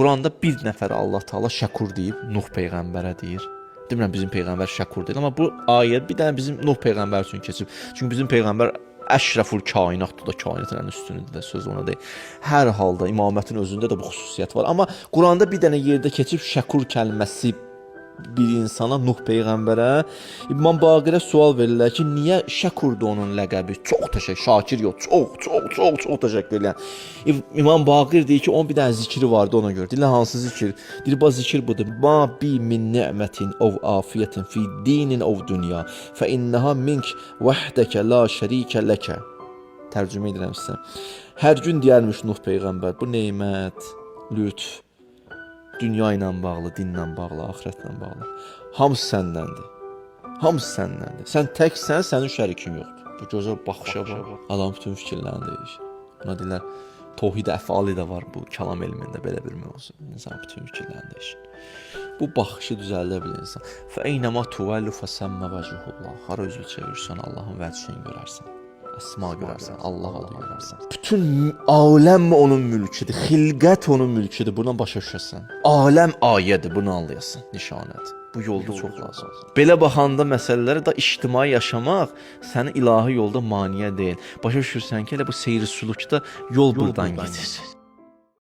Quranda bir nəfər Allah Taala şəkur deyib Nuh peyğəmbərə deyir. Demirəm bizim peyğəmbər şəkur deyil, amma bu ayə bir dənə bizim Nuh peyğəmbər üçün keçib. Çünki bizim peyğəmbər əşrəful kainatdır da, kainatın ən üstünüdür də, söz ona deyil. Hər halda imamətin özündə də bu xüsusiyyət var. Amma Quranda bir dənə yerdə keçib şəkur kəlməsi bir insana, Nuh peyğəmbərə. İmam Baqirə sual verirlər ki, niyə şəkurdur onun ləqəbi? Çox təşəkkür, Şakir yox, çox təşəkkür edirəm. İmam Baqir deyir ki, onun bir dənə zikri vardı ona görə. Deyirlər, hansı zikir? Deyir, bu zikir budur. Ma bi min ni'mətin ov afiyyətin fi dinin ov dünya fə innəha mink vəhdəkə la şərikə ləkə. Tərcümə edirəm sizə. Hər gün deyərmiş Nuh peyğəmbər, bu neymət, lütf, dünya ilə bağlı, dinlə bağlı, axirətlə bağlı. Hamısı səndəndir. Hamısı səndəndir. Sən təksən, sənin şərikin yoxdur. Bu gözəl baxışa bax. Adam bütün fikirlərini deyir. Buna deyirlər, tohid əfali də var bu kəlam elmində, belə bir mövzu. İnsan bütün fikirlərini deyir. Bu baxışı düzəldə bilir insan. Fə eynəmə tuvallu fəsəmmə vəcihullah. Hara üzü çevirsən, Allahın vəcihini görərsən. Əsma görərsən, Allah adı görərsən. Bütün aləm onun mülküdür, xilqət onun mülküdür. Buradan başa düşəsən. Aləm ayədir, bunu anlayasan, nişanədir. Bu yolda çox lazımdır. Belə baxanda məsələlərə də ictimai yaşamaq səni ilahi yolda maneə deyil. Başa düşürsən ki, elə bu seyr-sülükdə yol buradan gedir.